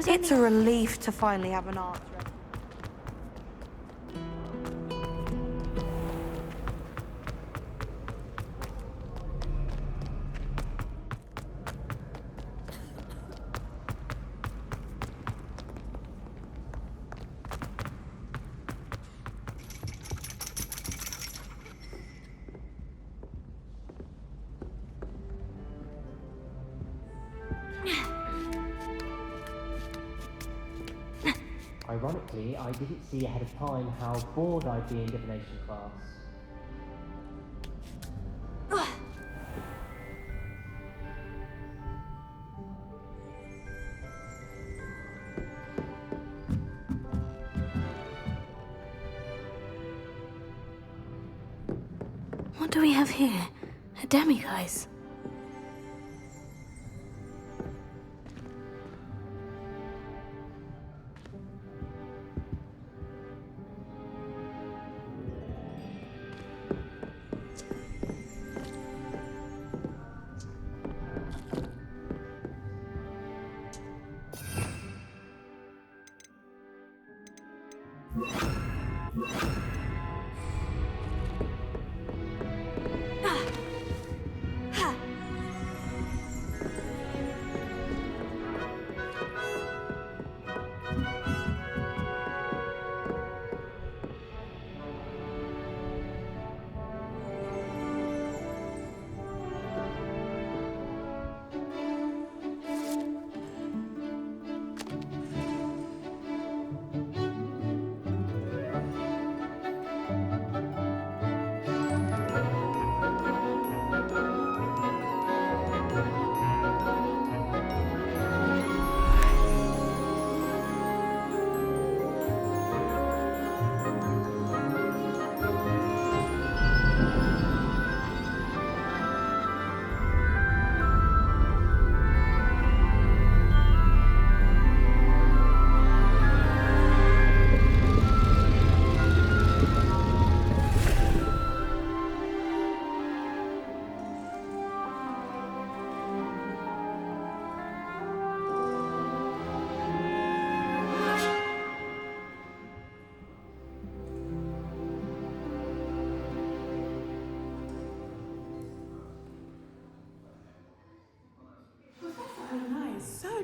It's a relief to finally have an answer. Ironically, I didn't see ahead of time how bored I'd be in divination class. What do we have here? A demiguise.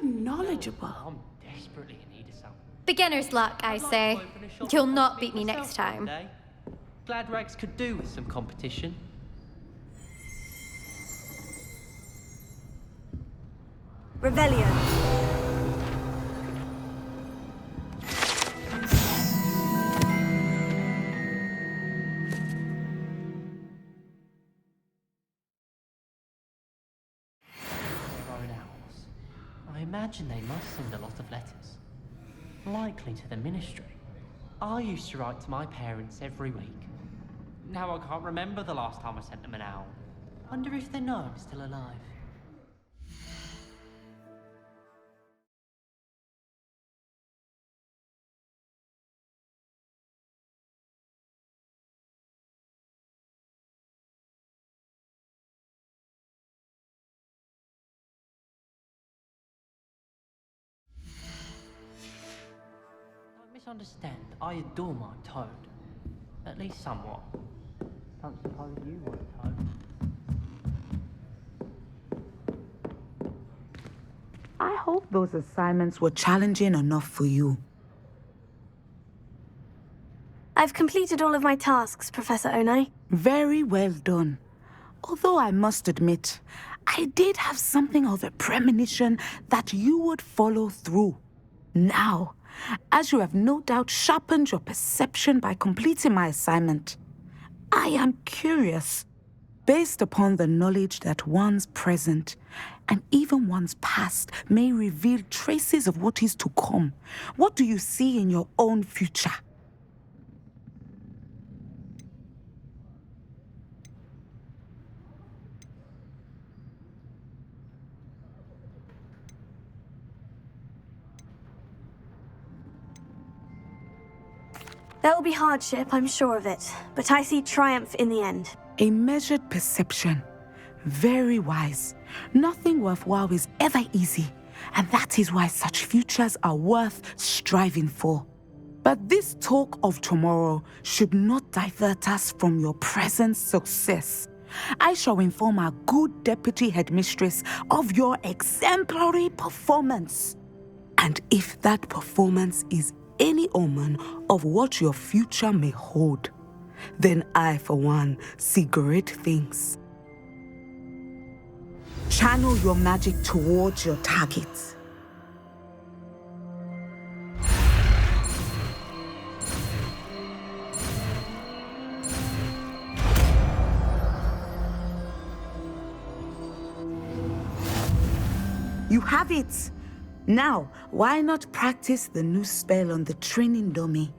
Knowledgeable. I'm desperately in need of some. Beginner's luck, I say. You'll not beat me next time. Glad Rags could do with some competition. Revelio. I imagine they must send a lot of letters. Likely to the ministry. I used to write to my parents every week. Now I can't remember the last time I sent them an owl. Wonder if they know I'm still alive. Misunderstand, I adore my toad. At least somewhat. Don't suppose you want a toad? I hope those assignments were challenging enough for you. I've completed all of my tasks, Professor Onai. Very well done. Although I must admit, I did have something of a premonition that you would follow through. Now, as you have no doubt sharpened your perception by completing my assignment, I am curious, based upon the knowledge that one's present and even one's past may reveal traces of what is to come. What do you see in your own future? There will be hardship, I'm sure of it, but I see triumph in the end. A measured perception. Very wise. Nothing worthwhile is ever easy, and that is why such futures are worth striving for. But this talk of tomorrow should not divert us from your present success. I shall inform our good deputy headmistress of your exemplary performance. And if that performance is any omen of what your future may hold, then I, for one, see great things. Channel your magic towards your target. You have it! Now, why not practice the new spell on the training dummy?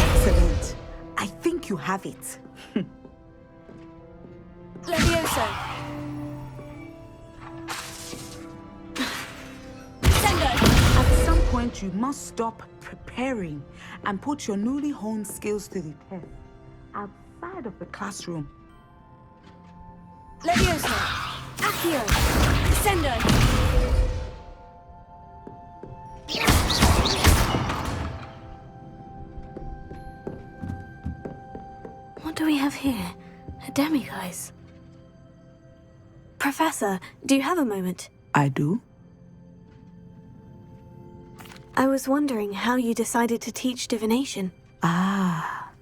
Excellent. I think you have it. Levioso. At some point, you must stop preparing and put your newly honed skills to the test outside of the classroom. Levioso. Accio. Descendo. What do we have here? A demiguise. Professor, do you have a moment? I do? I was wondering how you decided to teach divination. Ah,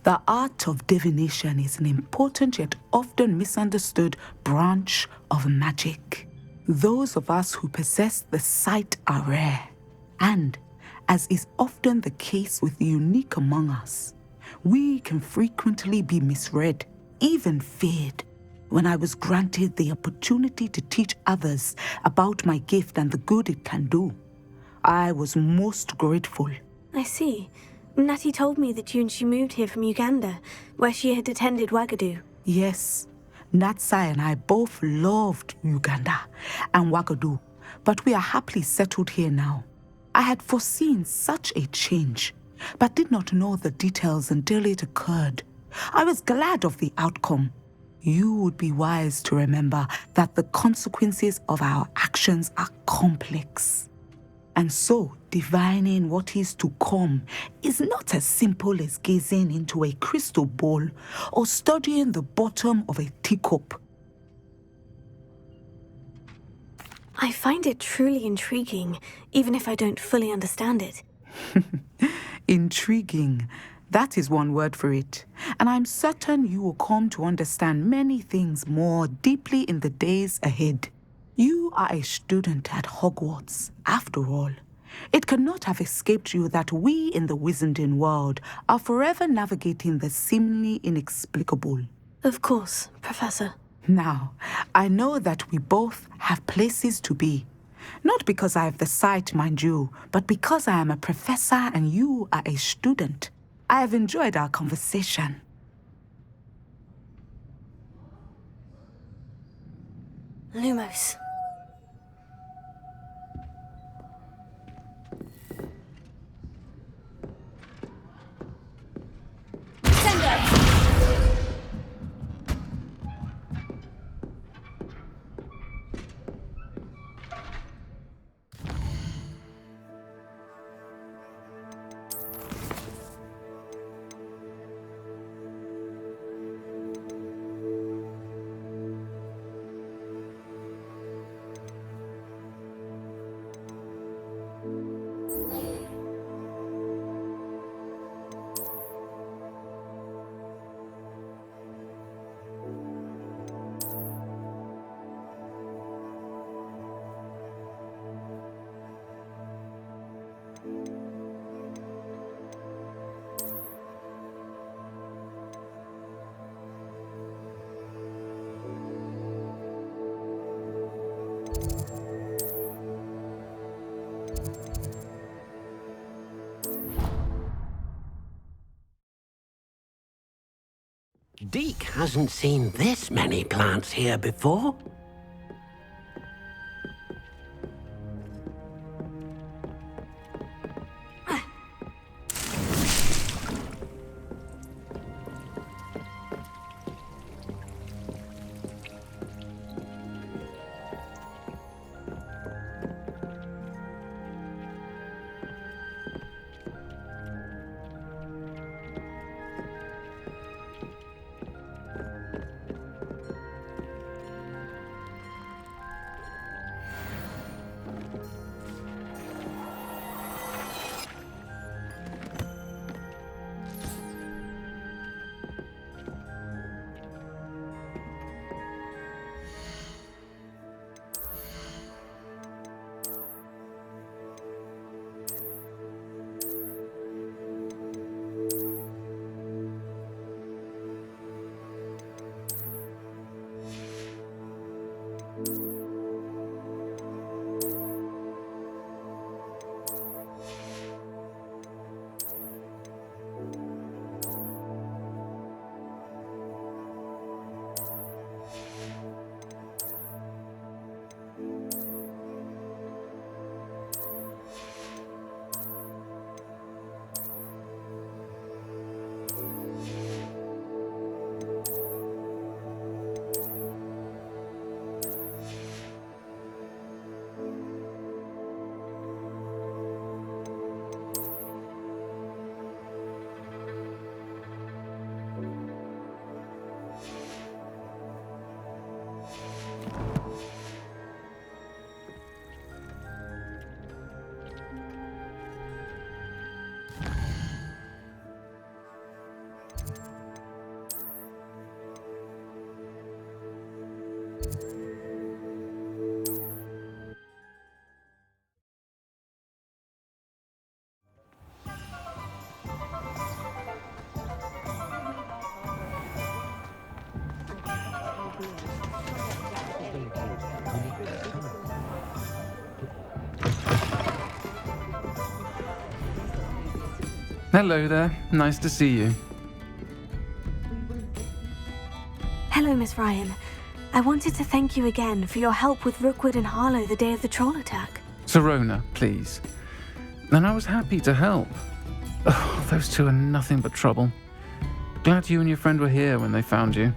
the art of divination is an important yet often misunderstood branch of magic. Those of us who possess the sight are rare, and, as is often the case with the unique among us, we can frequently be misread, even feared. When I was granted the opportunity to teach others about my gift and the good it can do, I was most grateful. I see. Natty told me that you and she moved here from Uganda, where she had attended Wagadu. Yes, Natsai and I both loved Uganda and Wagadu, but we are happily settled here now. I had foreseen such a change, but did not know the details until it occurred. I was glad of the outcome. You would be wise to remember that the consequences of our actions are complex. And so, divining what is to come is not as simple as gazing into a crystal ball or studying the bottom of a teacup. I find it truly intriguing, even if I don't fully understand it. Intriguing. That is one word for it. And I'm certain you will come to understand many things more deeply in the days ahead. You are a student at Hogwarts, after all. It cannot have escaped you that we in the Wizarding world are forever navigating the seemingly inexplicable. Of course, Professor. Now, I know that we both have places to be. Not because I have the sight, mind you, but because I am a professor and you are a student. I have enjoyed our conversation. Lumos. Deke hasn't seen this many plants here before. Hello there. Nice to see you. Hello, Miss Ryan. I wanted to thank you again for your help with Rookwood and Harlow the day of the troll attack. Sirona, please. And I was happy to help. Oh, those two are nothing but trouble. Glad you and your friend were here when they found you.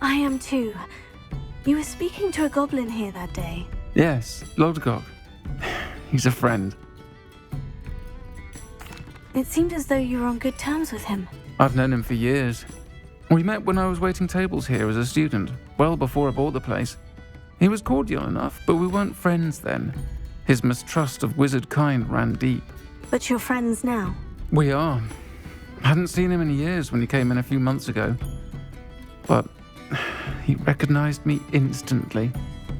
I am too. You were speaking to a goblin here that day. Yes, Lodgok. He's a friend. It seemed as though you were on good terms with him. I've known him for years. We met when I was waiting tables here as a student, well before I bought the place. He was cordial enough, but we weren't friends then. His mistrust of wizard kind ran deep. But you're friends now? We are. Hadn't seen him in years when he came in a few months ago. But he recognized me instantly,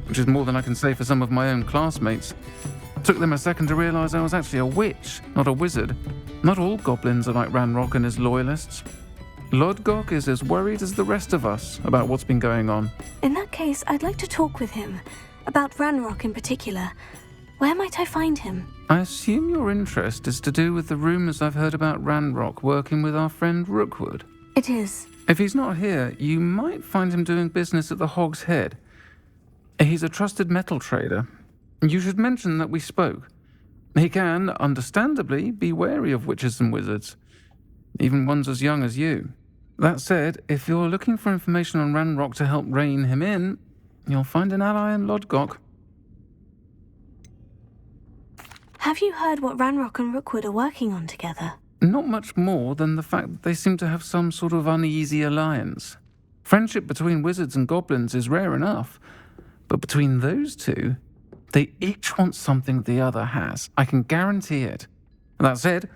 which is more than I can say for some of my own classmates. Took them a second to realize I was actually a witch, not a wizard. Not all goblins are like Ranrock and his loyalists. Lodgok is as worried as the rest of us about what's been going on. In that case, I'd like to talk with him. About Ranrock in particular. Where might I find him? I assume your interest is to do with the rumors I've heard about Ranrock working with our friend Rookwood. It is. If he's not here, you might find him doing business at the Hog's Head. He's a trusted metal trader. You should mention that we spoke. He can, understandably, be wary of witches and wizards, even ones as young as you. That said, if you're looking for information on Ranrock to help rein him in, you'll find an ally in Lodgok. Have you heard what Ranrock and Rookwood are working on together? Not much more than the fact that they seem to have some sort of uneasy alliance. Friendship between wizards and goblins is rare enough, but between those two, they each want something the other has. I can guarantee it. That said,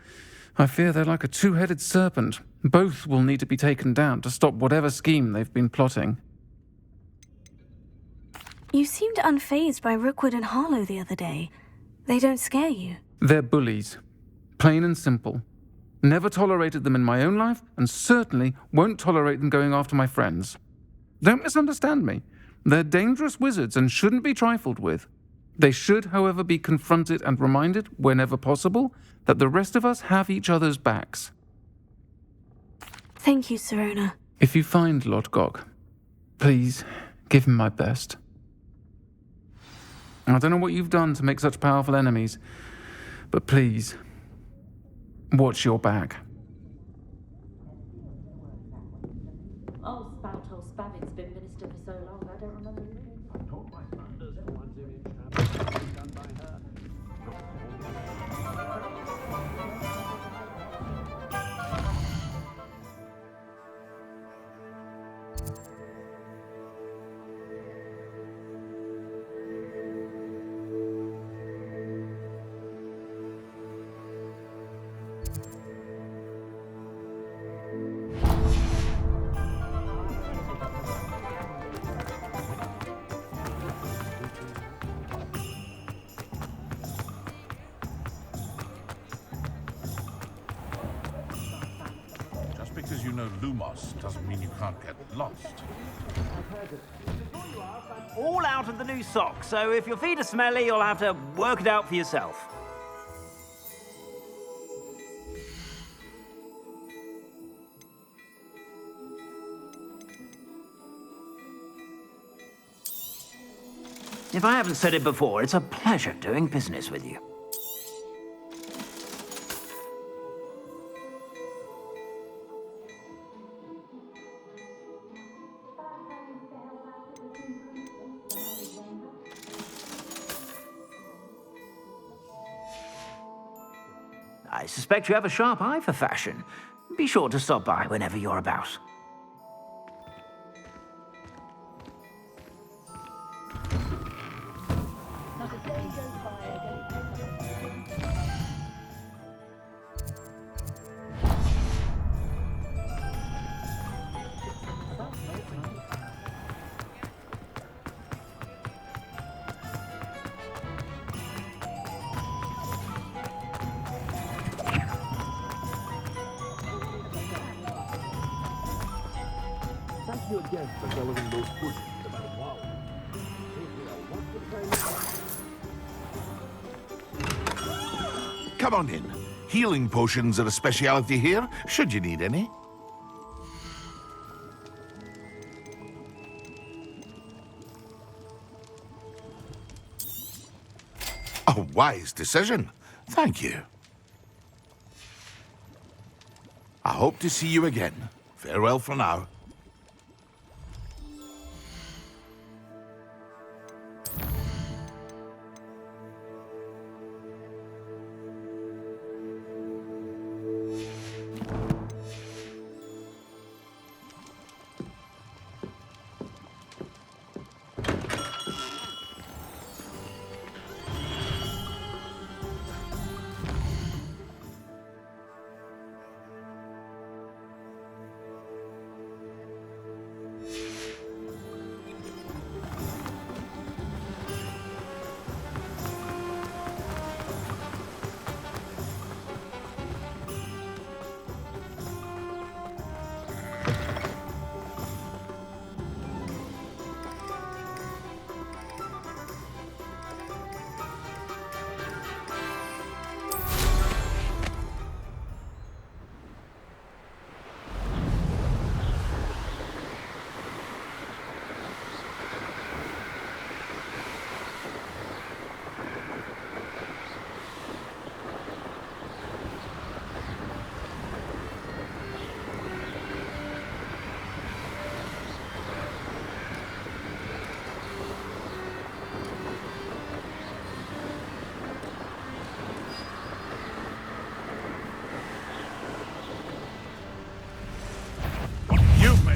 I fear they're like a two-headed serpent. Both will need to be taken down to stop whatever scheme they've been plotting. You seemed unfazed by Rookwood and Harlow the other day. They don't scare you. They're bullies. Plain and simple. Never tolerated them in my own life, and certainly won't tolerate them going after my friends. Don't misunderstand me. They're dangerous wizards and shouldn't be trifled with. They should, however, be confronted and reminded, whenever possible, that the rest of us have each other's backs. Thank you, Sirona. If you find Lord Gog, please give him my best. I don't know what you've done to make such powerful enemies, but please, watch your back. Oh, Spout, Spavit's been minister for so long, I don't remember your name. Just because you know Lumos doesn't mean you can't get lost. All out of the new socks, so if your feet are smelly, you'll have to work it out for yourself. If I haven't said it before, it's a pleasure doing business with you. I suspect you have a sharp eye for fashion. Be sure to stop by whenever you're about. Thank you again for delivering those pushes to my wall. Come on in. Healing potions are a speciality here, should you need any. A wise decision. Thank you. I hope to see you again. Farewell for now.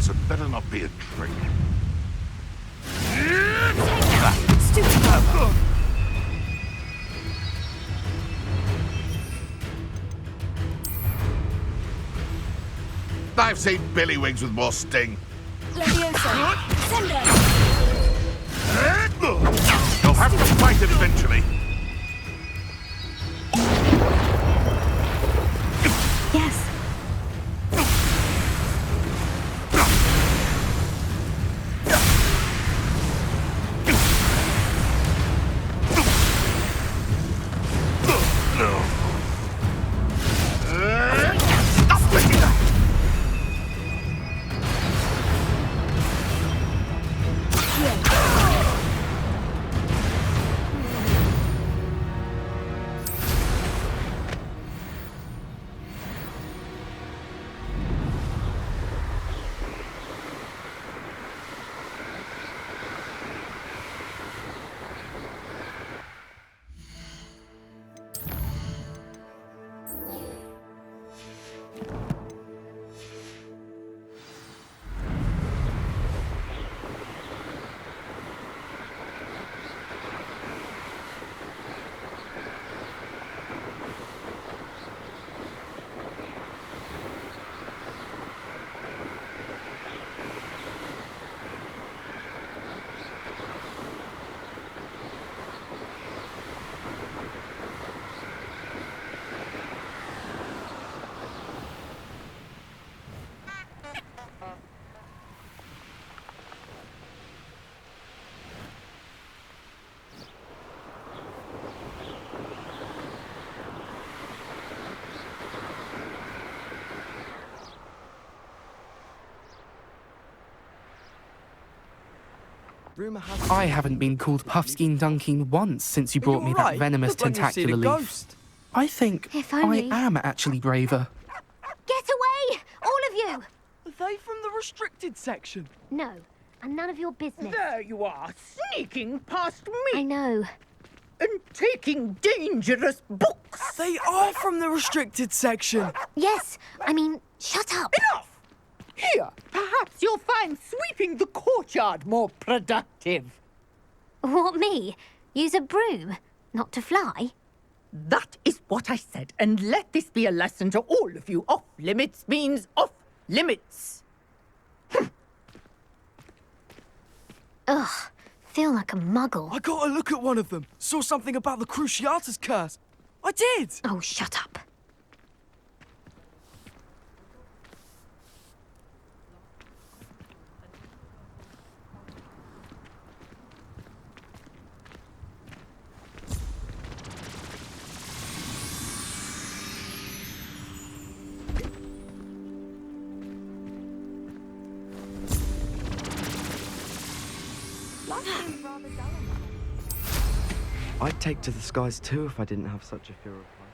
It better not be a trick. I've seen Billywigs with more sting. Leviosa. Sender. You'll have to fight it eventually. Yes. I haven't been called Puffskein Dunking once since you brought me that venomous tentacular leaf. I think If I only. am actually braver. Get away! All of you! Are they from the restricted section? No, and none of your business. There you are, sneaking past me. I know. And taking dangerous books. They are from the restricted section. Yes, I mean, shut up. Enough! Here, perhaps you'll find sweeping the courtyard more productive. What, me? Use a broom? Not to fly? That is what I said, and let this be a lesson to all of you. Off limits means off limits. Ugh, feel like a muggle. I got a look at one of them. Saw something about the Cruciatus curse. I did! Oh, shut up. I'd take to the skies too if I didn't have such a fear of flying.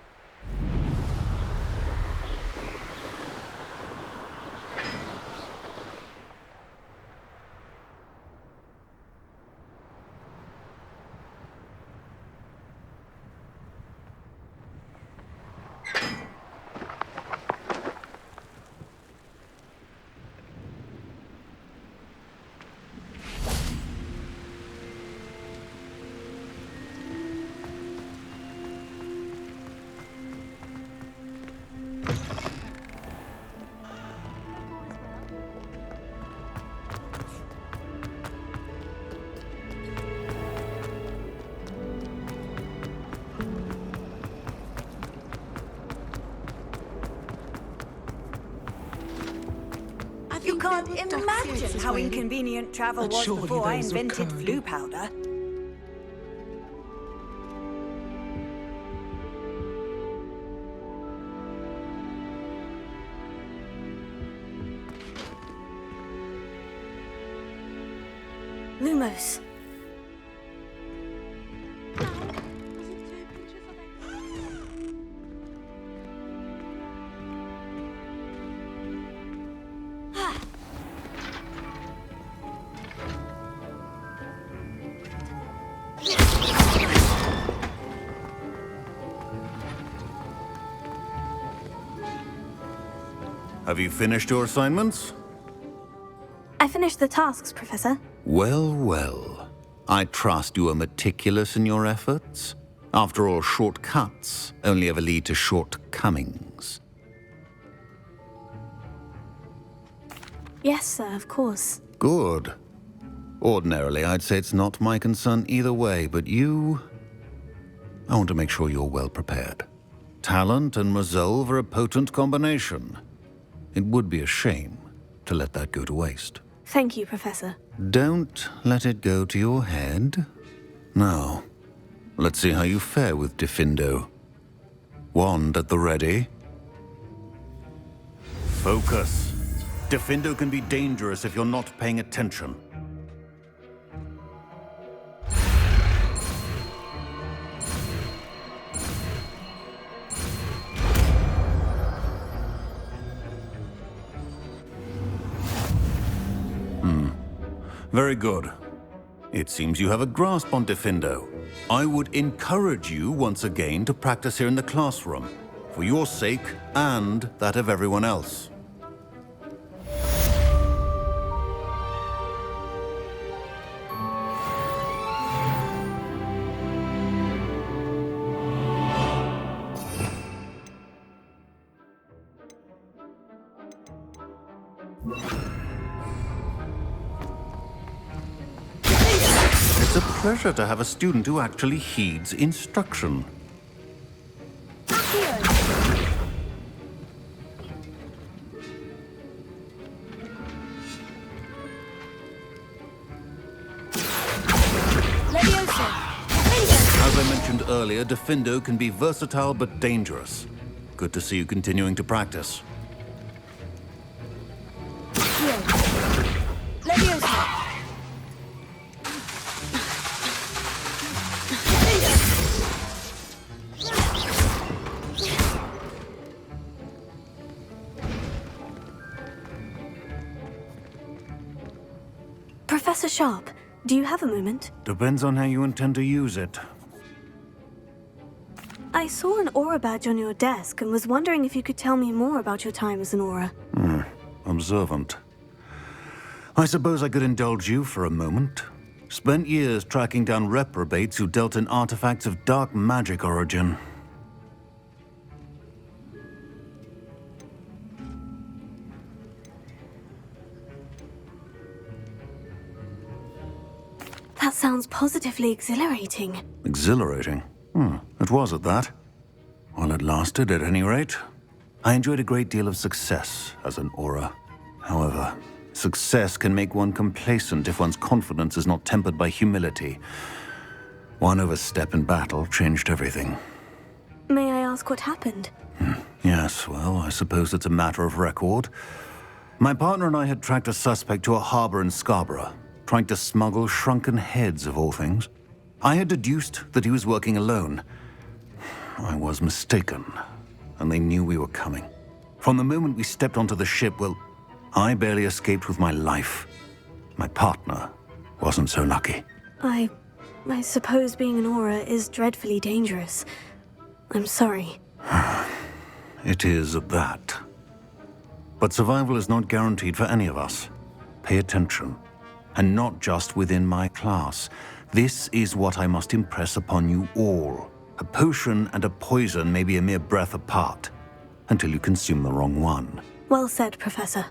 You can't imagine how inconvenient travel was before I invented flu powder. Lumos. Have you finished your assignments? I finished the tasks, Professor. Well, well. I trust you are meticulous in your efforts. After all, shortcuts only ever lead to shortcomings. Yes, sir, of course. Good. Ordinarily, I'd say it's not my concern either way, but you... I want to make sure you're well prepared. Talent and resolve are a potent combination. It would be a shame to let that go to waste. Thank you, Professor. Don't let it go to your head. Now, let's see how you fare with Diffindo. Wand at the ready. Focus. Diffindo can be dangerous if you're not paying attention. Very good. It seems you have a grasp on Diffindo. I would encourage you once again to practice here in the classroom, for your sake and that of everyone else. It's a pleasure to have a student who actually heeds instruction. As I mentioned earlier, Diffindo can be versatile but dangerous. Good to see you continuing to practice. Professor Sharp, do you have a moment? Depends on how you intend to use it. I saw an aura badge on your desk and was wondering if you could tell me more about your time as an aura. Observant. I suppose I could indulge you for a moment. Spent years tracking down reprobates who dealt in artifacts of dark magic origin. That sounds positively exhilarating. Exhilarating? It was at that. While it lasted, at any rate. I enjoyed a great deal of success as an aura. However, success can make one complacent if one's confidence is not tempered by humility. One overstep in battle changed everything. May I ask what happened? Yes, well, I suppose it's a matter of record. My partner and I had tracked a suspect to a harbor in Scarborough, trying to smuggle shrunken heads of all things. I had deduced that he was working alone. I was mistaken, and they knew we were coming. From the moment we stepped onto the ship, well, I barely escaped with my life. My partner wasn't so lucky. I suppose being an aura is dreadfully dangerous. I'm sorry. It is at that. But survival is not guaranteed for any of us. Pay attention. And not just within my class. This is what I must impress upon you all. A potion and a poison may be a mere breath apart, until you consume the wrong one. Well said, Professor.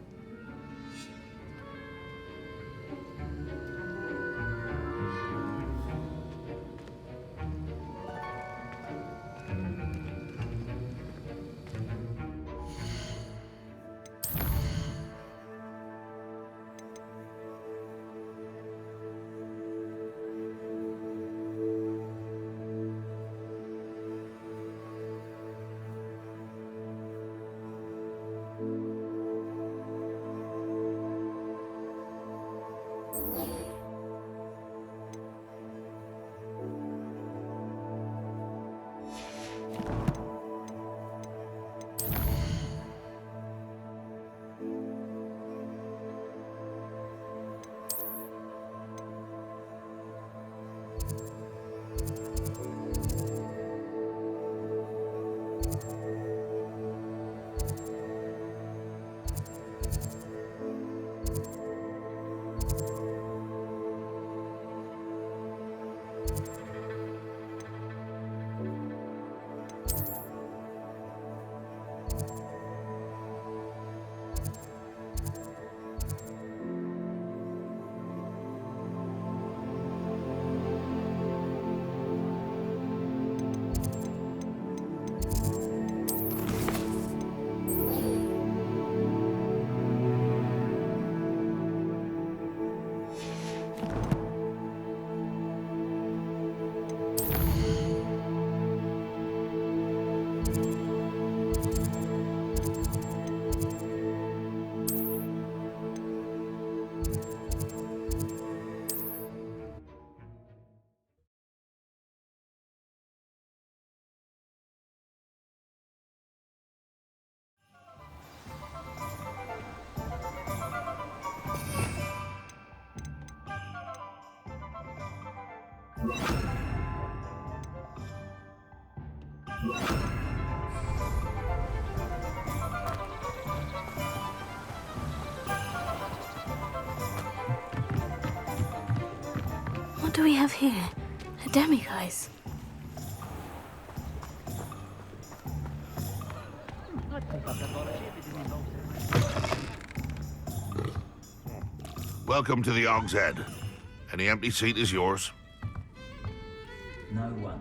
What do we have here? A demiguise. Welcome to the Og's Head. Any empty seat is yours. No one.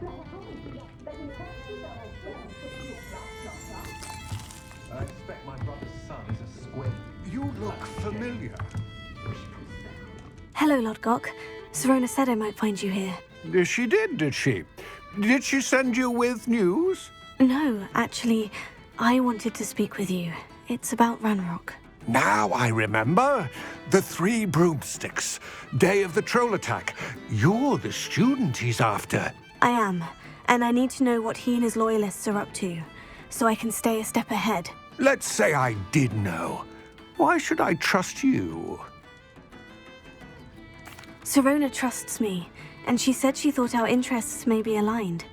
I expect my brother's son is a squid. You look familiar. Hello, Lodgok. Serona said I might find you here. She did she? Did she send you with news? No, actually, I wanted to speak with you. It's about Ranrock. Now I remember. The 3 broomsticks. Day of the troll attack. You're the student he's after. I am, and I need to know what he and his loyalists are up to, so I can stay a step ahead. Let's say I did know. Why should I trust you? Sirona trusts me, and she said she thought our interests may be aligned.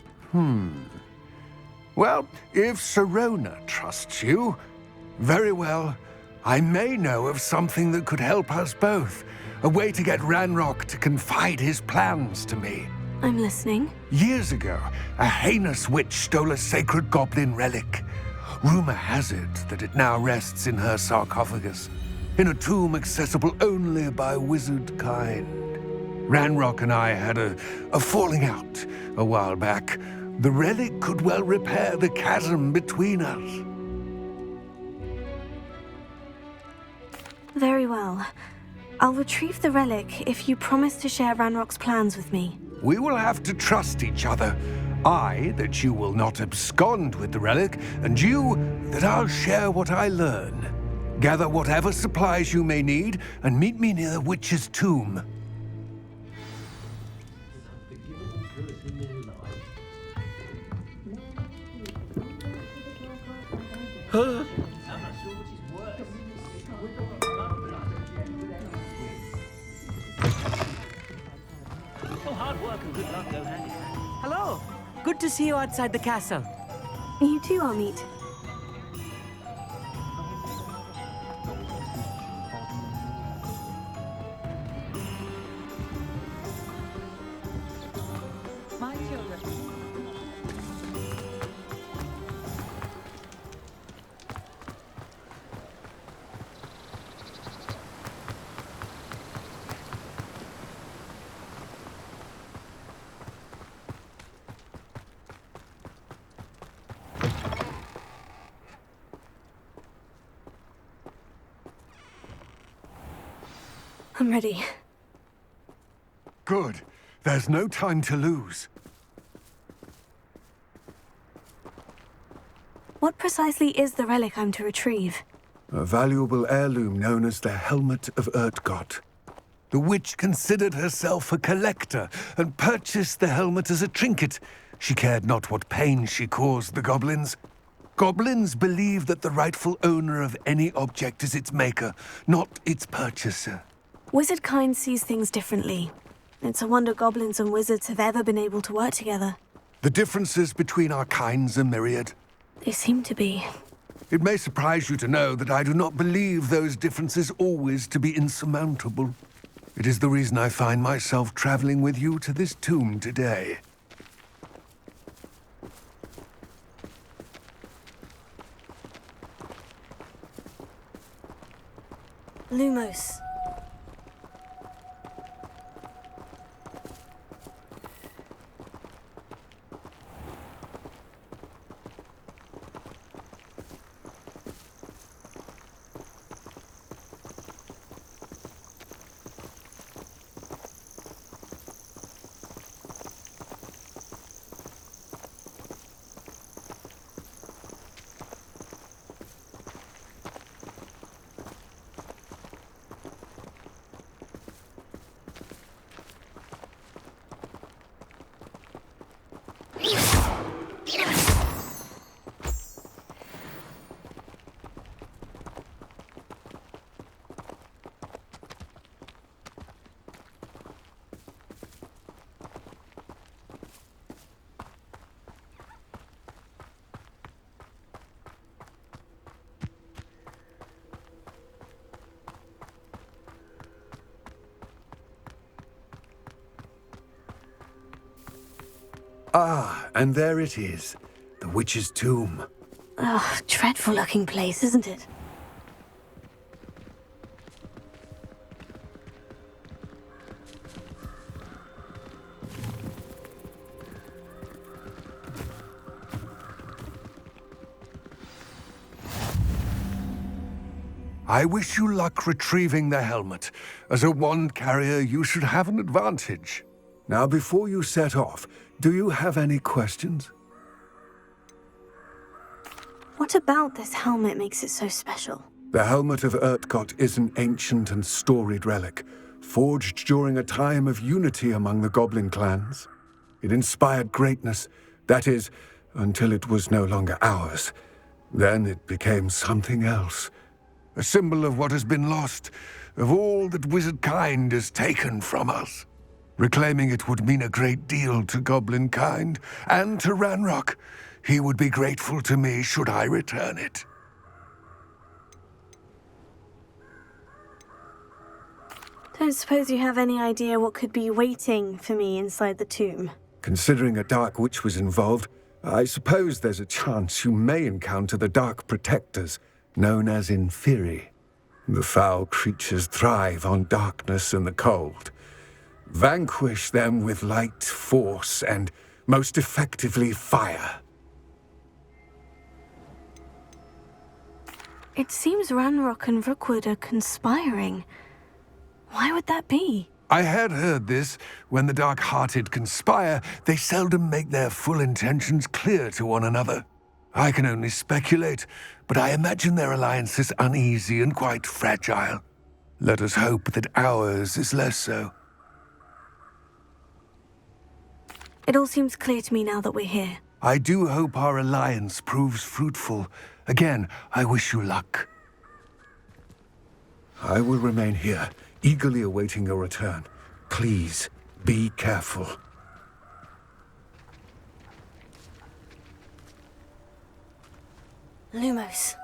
Well, if Sirona trusts you, very well. I may know of something that could help us both. A way to get Ranrock to confide his plans to me. I'm listening. Years ago, a heinous witch stole a sacred goblin relic. Rumor has it that it now rests in her sarcophagus, in a tomb accessible only by wizard kind. Ranrock and I had a falling out a while back. The relic could well repair the chasm between us. Very well. I'll retrieve the relic if you promise to share Ranrock's plans with me. We will have to trust each other. I, that you will not abscond with the relic, and you, that I'll share what I learn. Gather whatever supplies you may need, and meet me near the witch's tomb. Hello. Good to see you outside the castle. You too, Amit. My children. I'm ready. Good. There's no time to lose. What precisely is the relic I'm to retrieve? A valuable heirloom known as the Helmet of Urtkot. The witch considered herself a collector and purchased the helmet as a trinket. She cared not what pain she caused the goblins. Goblins believe that the rightful owner of any object is its maker, not its purchaser. Wizard kind sees things differently. It's a wonder goblins and wizards have ever been able to work together. The differences between our kinds are myriad. They seem to be. It may surprise you to know that I do not believe those differences always to be insurmountable. It is the reason I find myself traveling with you to this tomb today. Lumos. Ah, and there it is. The witch's tomb. Ugh, dreadful looking place, isn't it? I wish you luck retrieving the helmet. As a wand carrier, you should have an advantage. Now, before you set off, do you have any questions? What about this helmet makes it so special? The Helmet of Urtkot is an ancient and storied relic, forged during a time of unity among the goblin clans. It inspired greatness, that is, until it was no longer ours. Then it became something else. A symbol of what has been lost, of all that wizard kind has taken from us. Reclaiming it would mean a great deal to goblin kind, and to Ranrock. He would be grateful to me should I return it. Don't suppose you have any idea what could be waiting for me inside the tomb? Considering a Dark Witch was involved, I suppose there's a chance you may encounter the Dark Protectors, known as Inferi. The foul creatures thrive on darkness and the cold. Vanquish them with light, force, and most effectively fire. It seems Ranrock and Rookwood are conspiring. Why would that be? I had heard this. When the dark-hearted conspire, they seldom make their full intentions clear to one another. I can only speculate, but I imagine their alliance is uneasy and quite fragile. Let us hope that ours is less so. It all seems clear to me now that we're here. I do hope our alliance proves fruitful. Again, I wish you luck. I will remain here, eagerly awaiting your return. Please, be careful. Lumos.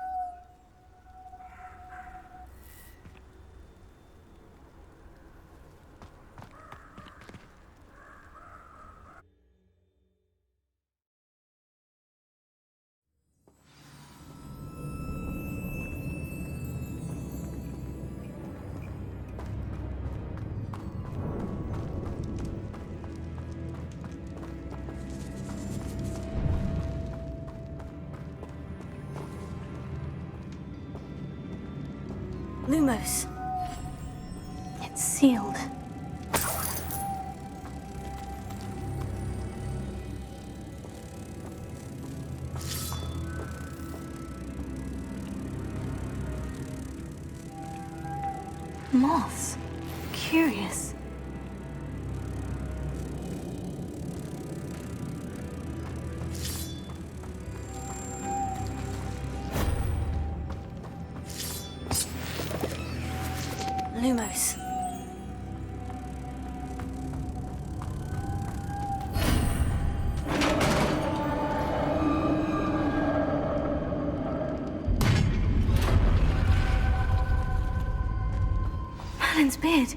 Lumos. It's sealed. Moths. Curious. Lumos. Merlin's beard.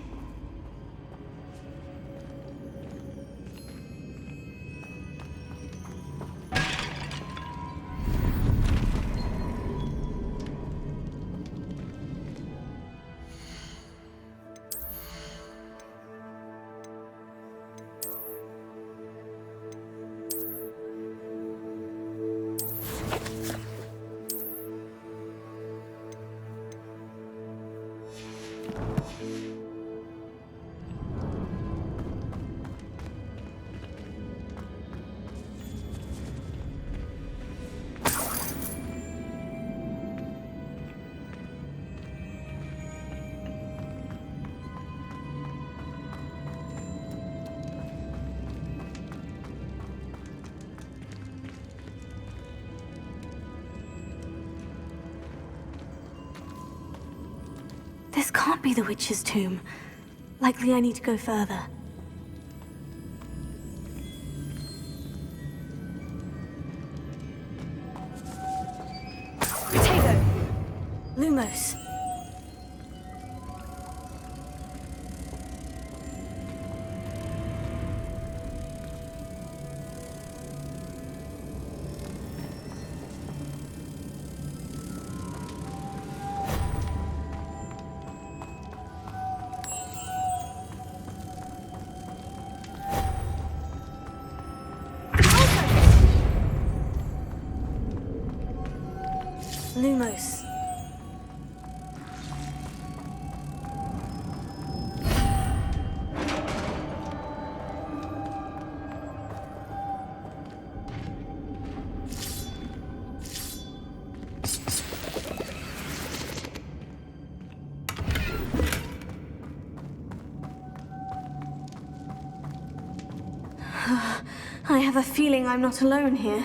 This can't be the witch's tomb. Likely I need to go further. Potato! Lumos. Lumos. I have a feeling I'm not alone here.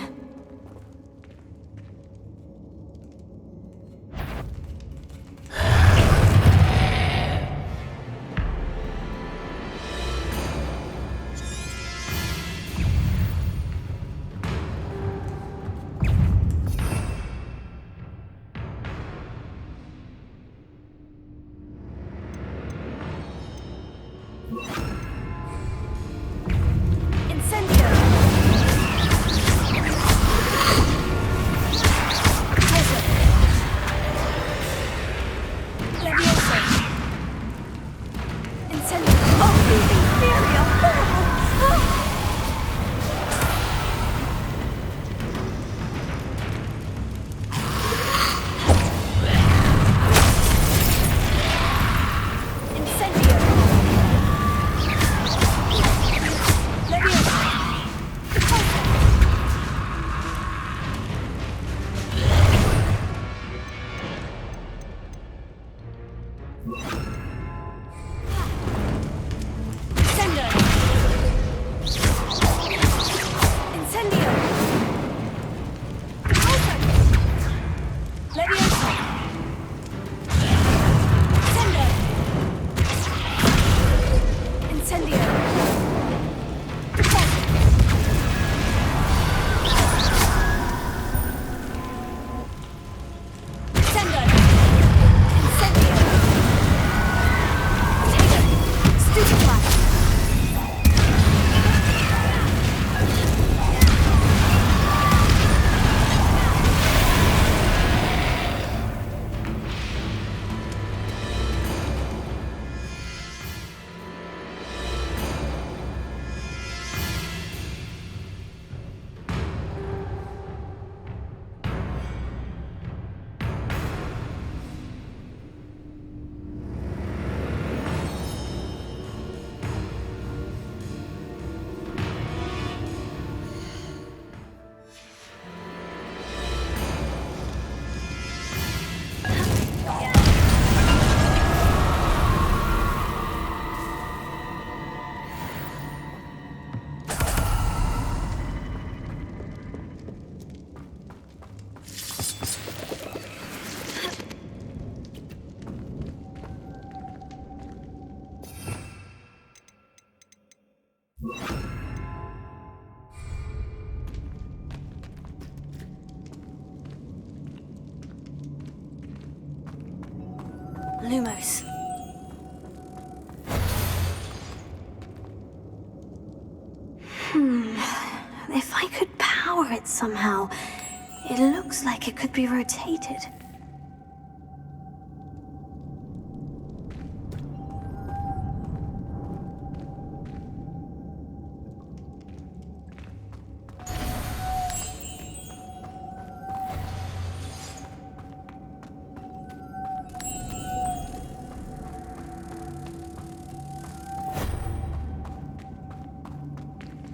Lumos. If I could power it somehow, it looks like it could be rotated.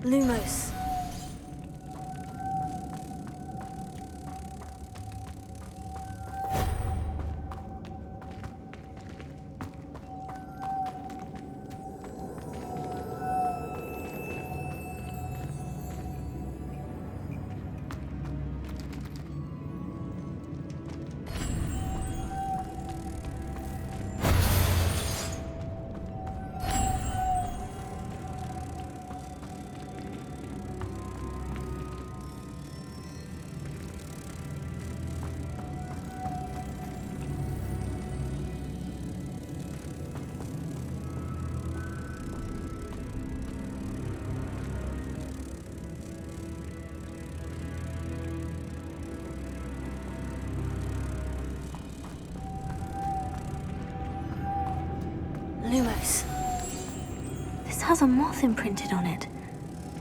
Lumos. Lumos. This has a moth imprinted on it.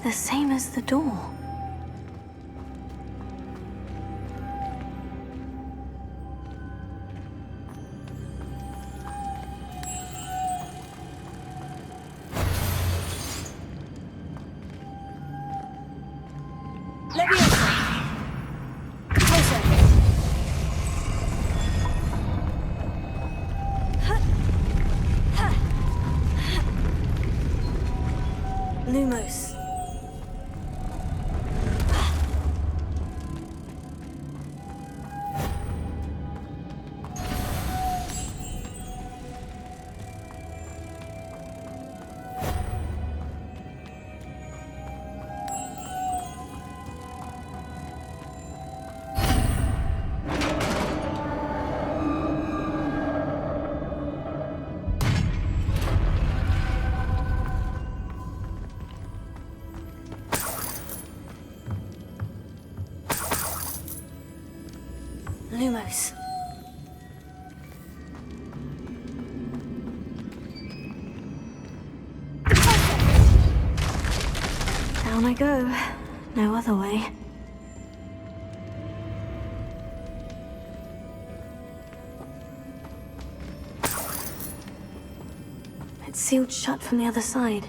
The same as the door. Lumos. Lumos. Down I go. No other way. It's sealed shut from the other side.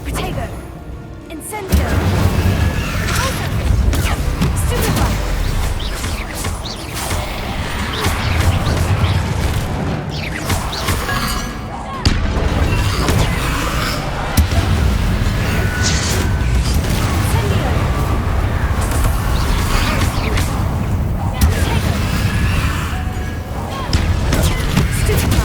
Protego! Incendio! Stupefy!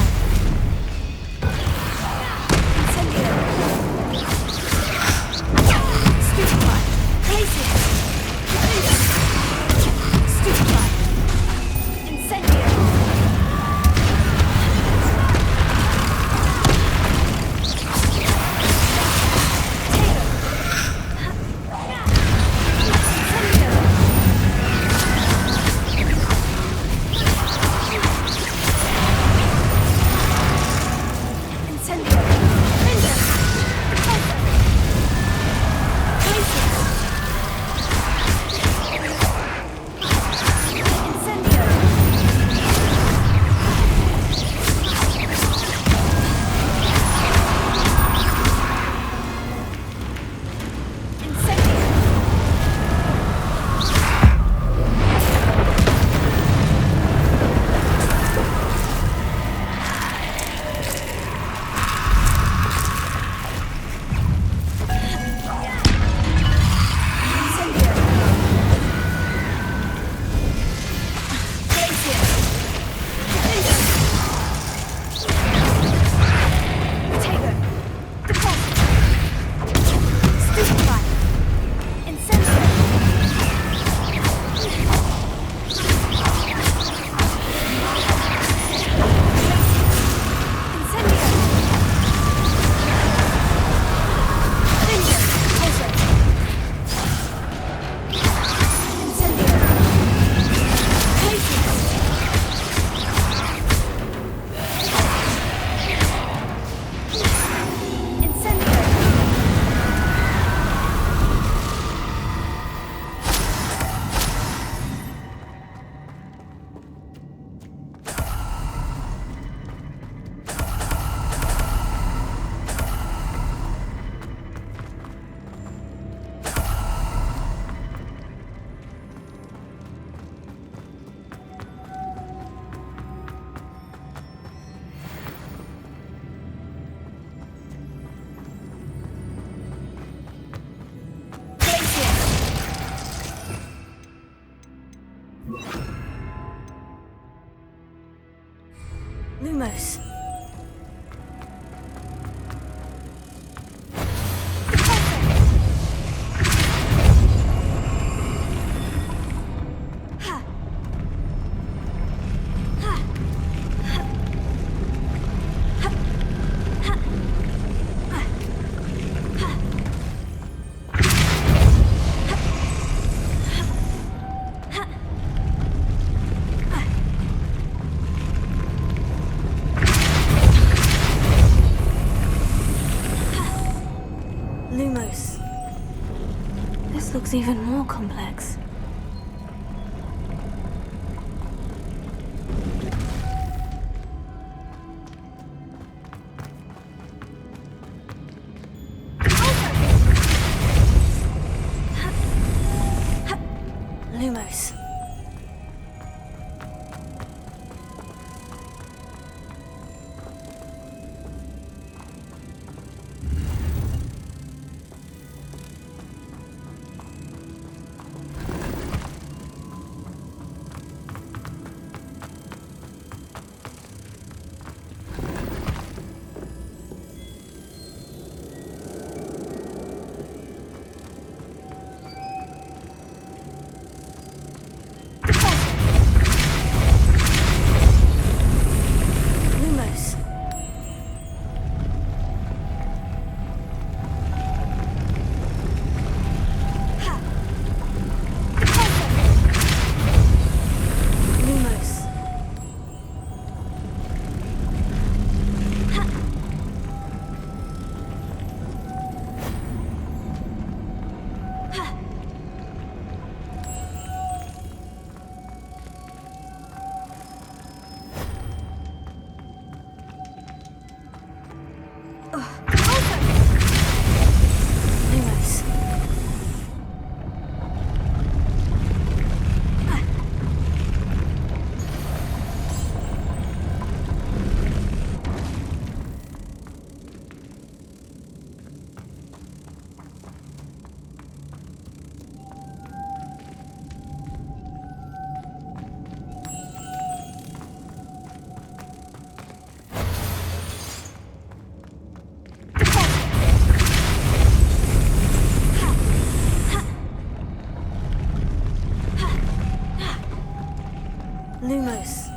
Lumos. Lumos. This looks even more complex. Lumos. Lumos,